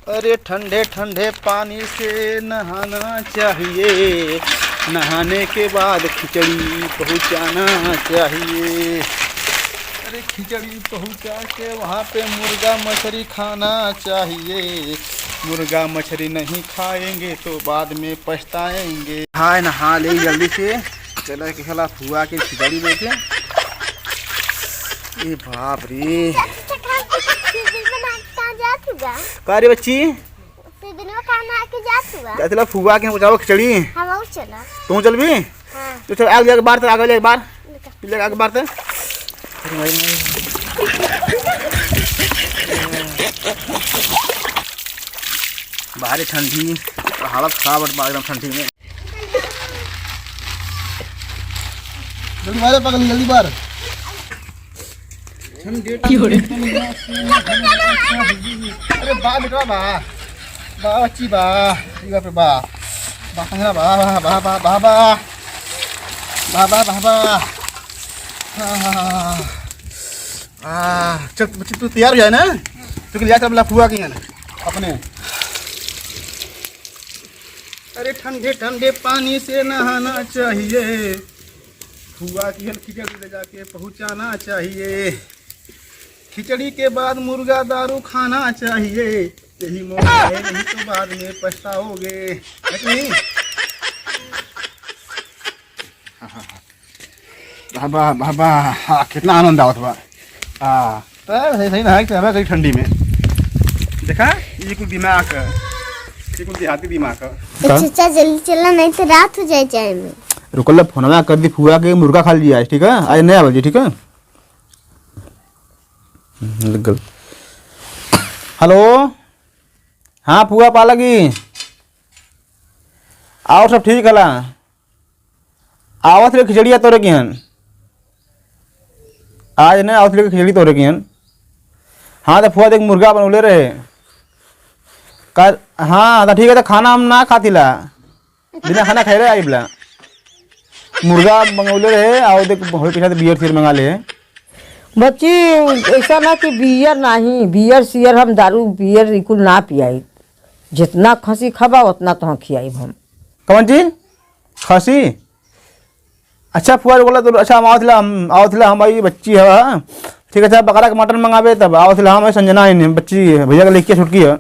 अरे ठंडे ठंडे पानी से नहाना चाहिए, नहाने के बाद खिचड़ी पहुंचाना चाहिए। अरे खिचड़ी पहुंचा के वहाँ पे मुर्गा मछली खाना चाहिए। मुर्गा मछली नहीं खाएंगे तो बाद में पछताएंगे। हाय नहा ले जल्दी से, चला के खिला फुआ के खिचड़ी देखे। ए बाप रे, का रे बच्ची चला फुआ के पहुँचाओ खिचड़ी। तू चल भी तो चल आगे बार तक, आगे बार आगे बार तक। बाहर ठंडी, हालत खराब एकदम ठंडी में। जल्दी बार पकड़, जल्दी बार। अरे बा बेटा बा बा बच्ची बा पे बा बा बा बा बा बा बा बा बा बा। चल बच्ची तू तैयार हो जाए ना, तो लिया चल फुआ की है ना अपने। अरे ठंडे ठंडे पानी से नहाना चाहिए, फुआ की खिचड़ी ले जाके पहुंचाना चाहिए। खिचड़ी के बाद मुर्गा दारू खाना चाहिए, यही मौका है, नहीं तो बाद में पछताओगे। नहीं बाबा बाबा, हाँ कितना आनंद आवत बा। हाँ सही ना है कहीं ठंडी में। देखा ये कुछ दिमाग, ये कुछ देहाती दिमाग। चाचा जल्दी चलना नहीं तो रात हो जाए चाय में। रुकल फोन कर दी, फुआ के मुर्गा खा लिया ठीक है, आज नहीं आवाजी ठीक है। हेलो हाँ फुआ पालगी आओ, सब ठीक है। आवत रे खिचड़िया तोरे की हन, आज नहीं आवत रे खिचड़ी तोरे की हन। हाँ तो फुआ देख मुर्गा बनौले रहे का। हाँ तो ठीक है, तो खाना हम ना खातिला, बिना खाना खाए रहे आई बोला। मुर्गा मंगौले रहे, आओ देख पीछा बियर सियर मंगा ले। बच्ची ऐसा ना कि बियर नहीं, बियर सियर हम दारू बियर इकुल ना पियाई, जितना खसी खाबा उतना तो खियाई हम। कौन चीज खसी? अच्छा फुआ बोला तो अच्छा हम आओ थिला हमारी बच्ची है ठीक है। अच्छा बकरा का मटन मंगावे तब आओ थिला हम संजना है बच्ची भैया का लेके छुटकी है।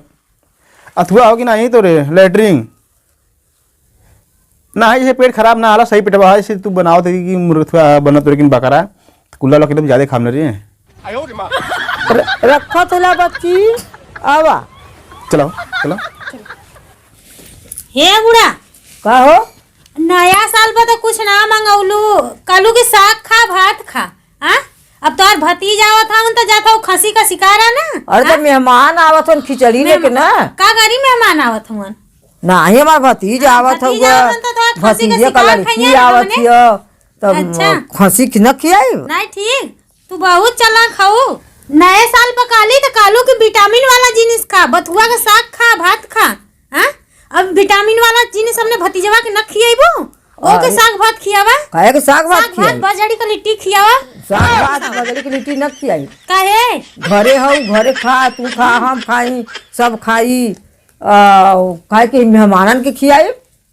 अथुआ होगी ना ही तो रे लेटरिंग ना है, जैसे पेट खराब ना हाला सही पेटवा है, तू बनाओ थे कि मुर्गा बना तो लेकिन बकरा कुल्ला लोग एकदम ज्यादा खाने रही है। रखा थला बच्ची आवा चलो चलो। हे बुढ़ा का हो, नया साल पर तो कुछ ना मंगौलू, कलू के साग खा भात खा। हाँ अब तो भतीजा आवत हूँ तो जाता हूँ खसी का शिकार है ना। अरे तो मेहमान आवत हन खिचड़ी लेके ना, का गरी मेहमान आवत हूँ ना ही हमार भतीजा आवत हो, भतीजे का लड़की आवत हियो तब खसी न खियाई। नहीं ठीक, तू बहुत चला खाऊ। नए साल पर काली तो कालू के विटामिन वाला जिनिस खा, बथुआ का साग खा भात खा। हाँ अब विटामिन वाला जिनिस हमने भतीजवा के न खियाइबो, ओ के साग भात खियावा। काहे के साग भात खियाई? बजड़ी का लिट्टी खियावा। साग भात बजड़ी की लिट्टी न खियाई। काहे? घरे हो घरे खा, तू खा हम खाई सब खाई, काहे के मेहमानन के खियाई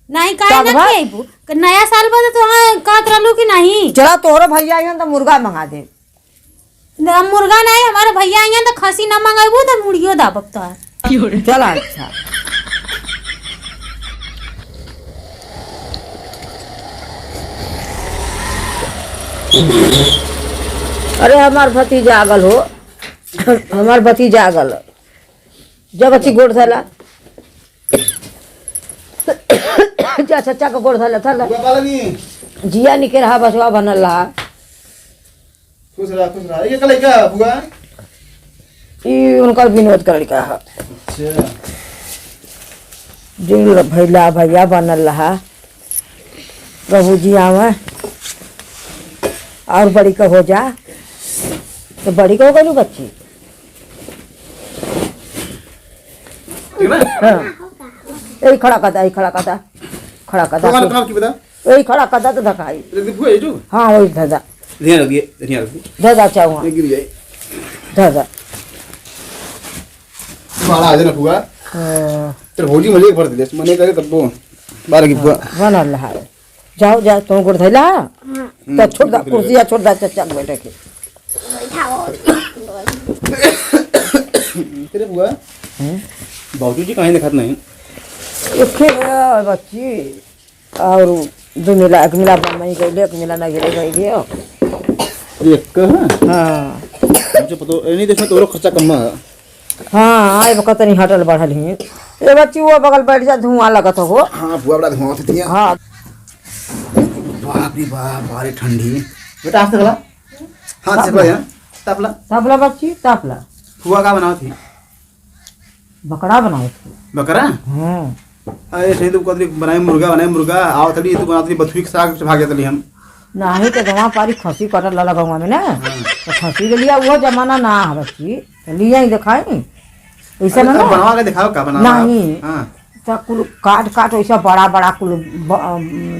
नहीं काहे न खियाइबो। नया साल पर तो कहत रहलू कि नहीं। चला तोहरे भैया आइहन तो मुर्गा मंगा दे। मुर्गा नहीं, हमारे भैया आइहन तो खसी न मंगाइबू तो मुर्गियो दाबब तो। चला अच्छा अरे हमार भतीजा आगल हो, हमार भतीजा आगल जब अच्छी गोड़ थला जा चचा का गोड़ थला थला जिया निके रहा बसवा बनल रहा। खुश रहा ये कल क्या बुआ ई उनकर विनोद कर का। अच्छा जिन भैला भैया बनल रहा, प्रभु जी आवे और बड़ी का हो जा तो बड़ी का हो गई बच्ची। यही खड़ा करता, यही खड़ा करता, खड़ा करता, यही खड़ा करता तो धकाई। हाँ वही धदा धदा चाहूँ धदा आ जाना फुआ तेरे भौजी मुझे भर दे मने करे तब बारह की बुआ बनल रहा जाओ जा तुम गुड़ धैला तो छोड़ दा कुर्सिया छोड़ दा चल बैठे के तेरे बुआ बाबू जी कहीं दिखत नहीं इखे बच्ची और दो मिला एक मिला मई गई एक मिला ना गिरे गई एक का हां मुझे पता नहीं देखना तोरो खर्चा कम है हाँ आई बकत नहीं हटल बढ़ल ही ए बच्ची वो बगल बैठ जा धुआं लगत हो हां बुआ बड़ा धुआं थी हाँ बाप रे बाप बारे ठंडी बेटा हाथ से गला हाथ से गला तापला तापला बच्ची तापला बुआ का बनाओ थी बकरा बनाओ बकरा हाँ अरे सही तो कदरी बनाए मुर्गा आओ थड़ी तू बनाती बथुई के साग भाग जातली हम नहीं तो गवा पारी खसी कटल लगा गवा में ना तो खसी के लिया वो जमाना ना है बच्ची लिया ही दिखाई ऐसा ना बनवा के दिखाओ का बना नहीं हां तो कुल काट वैसा बड़ा बड़ा कुल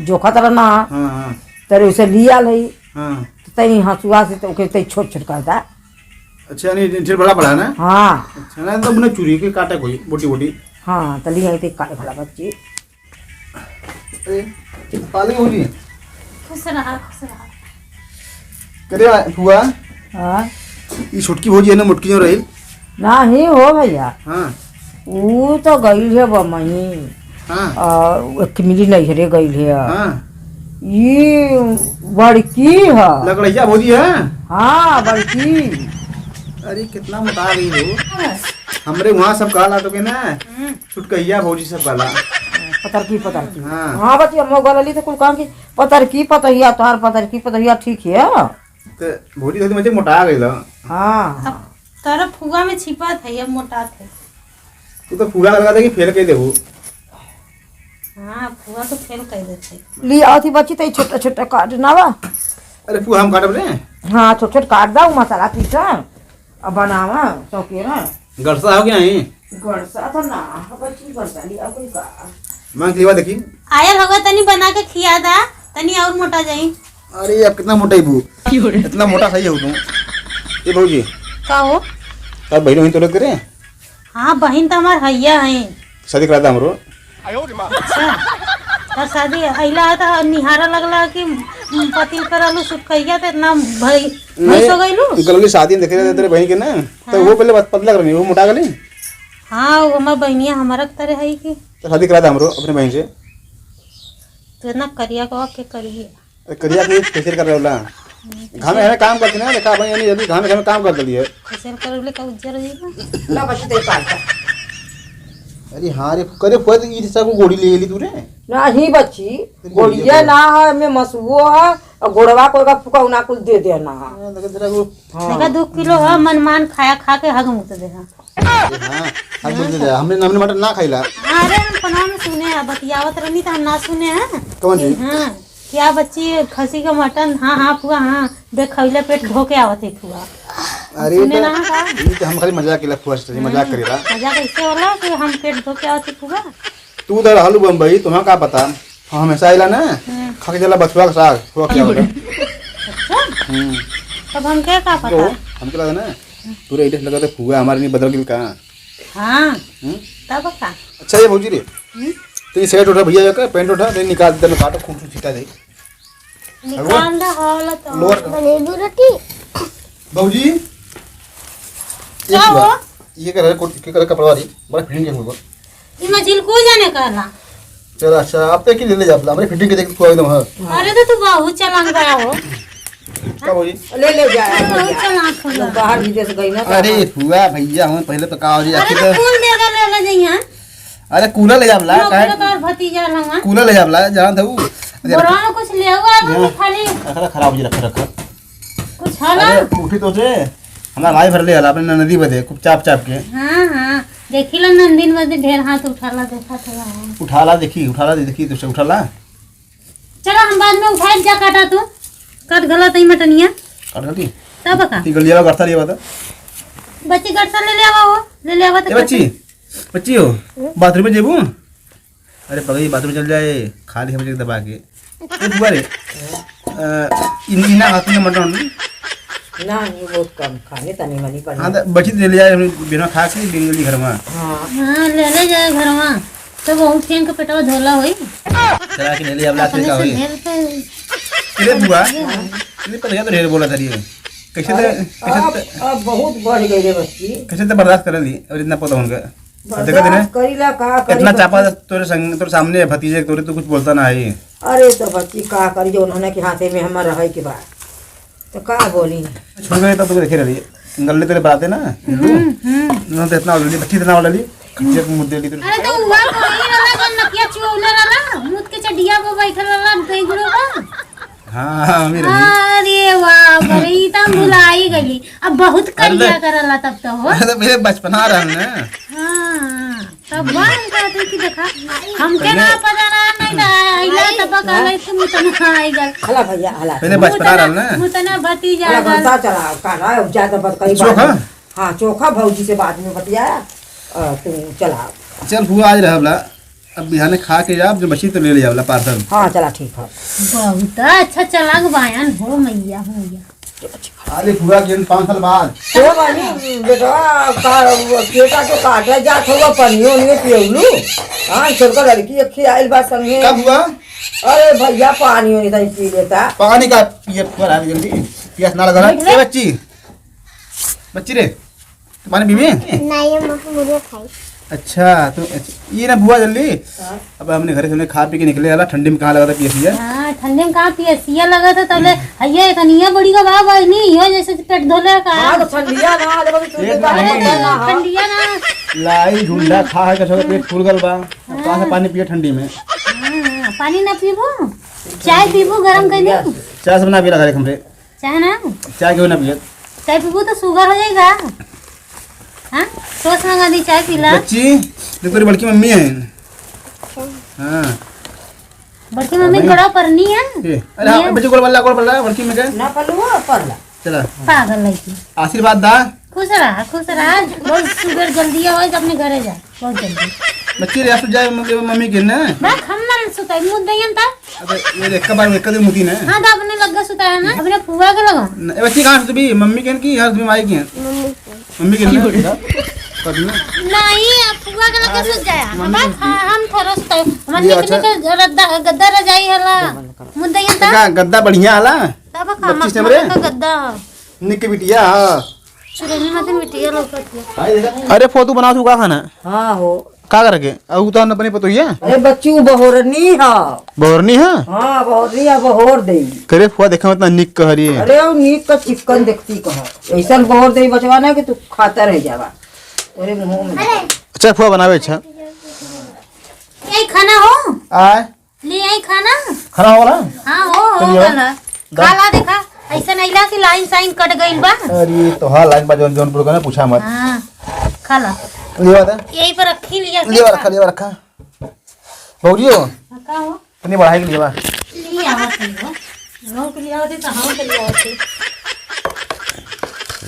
जोखा तरह ना हां हां तेरे उसे लिया लई हां तई हंसुआ से तो ओके तई छोट छोट करता अच्छा नहीं ढेर बड़ा बड़ा ना हाँ अच्छा ना तो बने चूरी के काटे कोई बोटी बोटी हाँ तो लिया ते काट भला बच्ची पाली होली खुश रहा करे हुआ हाँ ये छोटकी भौजी है ना मुटकी जो रही नहीं हो भैया हां वो तो गई है बमई हां और एक मिली नहीं रे गई है हां ये बड़की है लकड़िया भौजी है हाँ बड़की अरे कितना मोटा गई हो हमरे वहां सब कहला तो के ना छुटकैया भौजी सब कहला पतर की हाँ। हाँ बच्ची हम गलली तो कुल काम की पतर की पतहिया तोहार पतर की पतहिया ठीक है तो भौजी थोड़ी मुझे मोटा गई ला हाँ तारा फुगा में छिपा था अब मोटा थे तू तो फूला लगा दे कि फेल कर देबू हाँ फुगा तो फेल कर देते लिया थी बच्ची तो छोटा छोटा काट नावा अरे फू हम काटब रे हाँ छोटा छोटा काट दा मसाला पीसा अब बनावा चौके ना गरसा हो गया नहीं गड़सा तो ना बच्ची गड़सा लिया कोई का मांग लीवा देखी आयल होगा तनी बना के खिया दा तनी और मोटा जाई अरे अब कितना मोटा है बू इतना मोटा सही हो तुम ये भौजी का हो अब बहन बहन तोड़त करे हाँ बहन तो हमार हैया है शादी करा दा हमरो अच्छा और शादी अइला तो निहारा लगला कि पतिल करलू सुखैया तो इतना भई हो गइलू गल की शादी देखे रहे तेरे बहन के ना तो वो पहले पतला करनी वो मोटा गली हाँ वो हमार बहनिया हमारा तरह है कि तो शादी करा दा हमरो अपने बहन से तो इतना करिया का के करिए अरे करिया के फेशियल कर रहला घाम में काम करती ना देखा भाई यानी जल्दी घाम में काम कर दली है फेशियल करले का उज्जर जी ला बच्ची तो काट अरे हाँ रे करे फुआ तो ई सब गोड़ी ले गेली तू रे नहीं बच्ची गोड़िया ना है में मसुओ है और गोड़वा को का फुकौना कुल दे देना है देखा 2 किलो है मनमान खाया खा के हग मुत दे हां हम बोल दे हमने मटन ना खाइला अरे हम पना में सुने हैं बतियावत रहनी तो हम ना सुने हैं कौन जी हाँ क्या बच्ची खसी का मटन हाँ हाँ फुआ हाँ देख खइले पेट धो के आवत है फुआ अरे सुने ना का ये तो हम खाली मजाक केला फुआ से मजाक करेला मजा कैसे होला कि हम पेट धो के आवत है फुआ तू उधर हलू बम्बई तुम्हें का पता हम हमेशा आइला ना खा के चला बथुआ का साग फुआ क्या होगा अच्छा तब हम क्या का तो पता हम क्या ना पूरा इधर लगा तो फुआ हमारे नहीं बदल गई कहां हाँ तब का अच्छा ये भौजी रे तेरी शर्ट उठा भैया का पैंट उठा तेरी निकाल दे काटो खूब छिटा दे निकाल दा होला तो लोअर बनेलू रोटी भौजी क्या हो ये कर के कर कपड़ा वाली बड़ा फिटिंग के हुआ ई मछली को जाने कहला चल अच्छा अब तक की ले ले जा हमारे फिटिंग के देख को एकदम हां अरे तो तू बहुत चलाक बड़ा हो क्या भौजी ले ले जा बहुत चलाक हो बाहर विदेश गई ना अरे फुआ भैया हम पहले तो का और अरे आखिर तो फूल दे दे ले जइया अरे कूलर ले जाबला नौकर का और भतीजा लंगा कूलर ले जाबला जान था बोरा में कुछ ले हुआ है खाली रखा खराब जी रखा कुछ हला अरे उठी तो से हमरा भाई भर ले हला अपने नदी बदे खूब चाप चाप के हाँ हाँ देखिला नंदीन बदे ढेर हाथ उठाला देखा था उठाला देखी तो से उठाला चलो हम बाद में उठाए जा काटा तू कट गलत है मटनिया काट गई तब का ती गलिया करता रे बता बच्ची गटसा ले ले आवा हो ले ले आवा ए तो बच्ची हो बाथरूम में जेबू अरे पगई बाथरूम चल जाए खाली हम दबा के ए बुआ रे इना हाथ में मटन ना नहीं बहुत कम खाने तनी मनी पर हाँ तो बची ले ले जाए बिना खा के डिंगली घर में हाँ हाँ ले जाए घर में तो बहुत फेंक के पेटवा धोला होई चला के ले ले अब लात का होई ढेर पे किरे बुआ नहीं पता तो ढेर बोला था ये अब बहुत बढ़ गई रे बच्ची कैसे तो बर्दाश्त कर ली और इतना पता उनका बर्दाश्त करीला का करी इतना चापा तोरे संग तोरे सामने भतीजे तोरे तो कुछ बोलता ना है अरे तो बच्ची का करी जो उन्होंने के हाथे में हमारा रहे के बाद तो का बोली छोड़ गए तब तो देखे रही गल्ले तेरे बनाते ना ना तो इतना ऑलरेडी बच्ची इतना ऑलरेडी खच्चे मुद्दे ली अरे तो हुआ कोई रला गन नकिया चोला रला मुद के चडिया पे बैठल रला दई गुरो का हाँ मेरे अरे वाह बड़ी तम भुलाई गई अब बहुत करिया करला तब तो हो तो मेरे बचपना रहा ना हां तब वन कहते कि देखा हमके ना पता ना नहीं आइला तब कहले कि मुतना आई गल हला भैया हला पहले बचपना रहा ना मुतना भतीजा हला गल बनता चला का ना ज्यादा बात कई चोखा? बात हाँ चोखा भौजी से बाद में बतियाया तू चला चल हुआ आज रहा बोला अब बिहाने खा के जा जो बची तो ले ले जा बोला पार्सल हाँ चला ठीक है बहुत अच्छा चला बयान हो मैया हो गया अरे हुआ कि 5 साल बाद तो बनी बेटा का बेटा तो काटा जात होगा पनियो नहीं पियलू हाँ छोटका लड़की एक खियाइल बा संगे कब हुआ अरे भैया पानी नहीं था पी लेता पानी का ये पर आ जल्दी प्यास ना लगा ए बच्ची बच्ची रे तो पानी पीबी नहीं ये मुझे खाई अच्छा तो ये ना बुआ जल्दी अब हमने घर से खा पी के निकले वाला ठंडी में कहाँ लगा था पियसिया हाँ ठंडे में कहाँ पियसिया लगा था तबले हइया कनिया बड़ी का बाबा नहीं हो जैसे पेट धोले का हाँ तो ठंडिया ना देखो तू पेट का नहीं। ठंडिया ना लाई झुंडा खा है कसो पेट फूल गल बा अब कहाँ से पानी पिए ठंडी में हाँ, पानी ना पीबो चाय पीबो गरम कर दी चाय सब ना पिला घर हमरे चाय ना चाय क्यों ना पिए चाय पीबो तो शुगर हो जाएगा हाँ सोच मंगा दी चाय पीला बच्ची देखो तेरी बड़की मम्मी है हाँ बड़की मम्मी कड़ा परनी है ये अरे हाँ बच्ची कोल बल्ला बड़की में क्या ना पलू पड़ला चला पागल लड़की आशीर्वाद दा खुश रहा बहुत शुगर जल्दी हो अपने घरे जा बहुत जल्दी बच्ची रे आसु जाए मम्मी के ना बा खम्मा सुताई मुद दयन ता अबे ये देख का बार में कदर मुती ना हाँ तो अपने लग्गा सुताया ना अपने फुआ के लगा ए बच्ची कहाँ से भी मम्मी के की हर तुम्हें आई की मम्मी के ना कर ना नहीं अब फुआ के लगे सुत जाया हम थोड़ा सुताई मन निकने के रद्दा गद्दा रजाई हला मुद्दयन ता का गद्दा बढ़िया आला तब का बच्ची से हमरे? का गद्दा निक बिटिया हां सुरनी मत मिटिया लोकत अरे फोटो बना तू का खाना हाँ हो का करके अब तो अपने पतो ही है अरे बच्ची वो बहोरनी है बोरनी है हाँ बहोरनी है बहोर दे करे फुआ देखा मतलब निक कहरी है अरे वो नीक का चिकन देखती कहा ऐसा बहोर दे बचवा ना कि तू खाता रह जावा अरे मुंह में अच्छा फुआ बनावे अच्छा यही खाना हो आए ले आई खाना खाना हो रहा हाँ हो गला खाला देखा ऐसा नहीं ला कि लाइन साइन कट गइल बा अरे तो हाँ लाइन बा जौनपुर का ना पूछा मत हाँ खाला ये बात है यही पर रखी लिया लिए रखा भौजी हो का हो इतनी बढ़ाई के लिए बा लिया होती हो लोग के लिया होती तो हम के लिया होती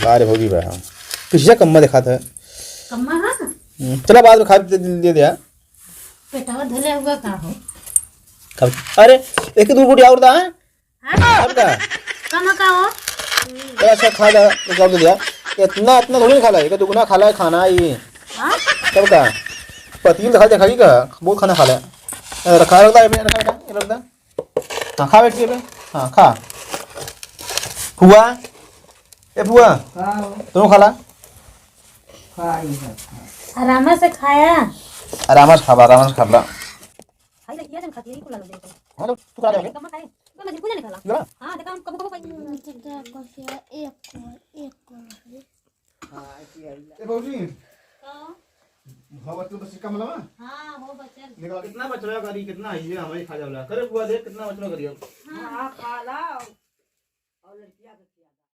बारे भौजी बा हां पिछला कम्मा दिखा था कम्मा हाँ चला बाद में खा दे दिया पेटवा धले हुआ का हो अरे एक दूर बुढ़िया और दा है हाँ अब का कम्मा का हो अच्छा खा जा निकाल दे दिया इतना थोड़ी खा ला है दुगना खा ला खाना ये हाँ सब का पति दिखा देखा का बहुत खाना खा ला रखा रखता हाँ खा बैठ के हाँ खा फुआ ए फुआ तुम खा ला आराम से खाया आराम से खा ला खाई लगी जन खाती है को लगा दे हाँ तू खा ले कम्मा खाए मैं मजबूर नहीं खाला ला हाँ देखा हम कब ए भौजी भगवत बस कम लवा हाँ हो बचल निकाल कितना बचला करी कितना है ये हमें खा जावला करे फुआ देख कितना बचला करी अब हाँ खा ला और लड़कियां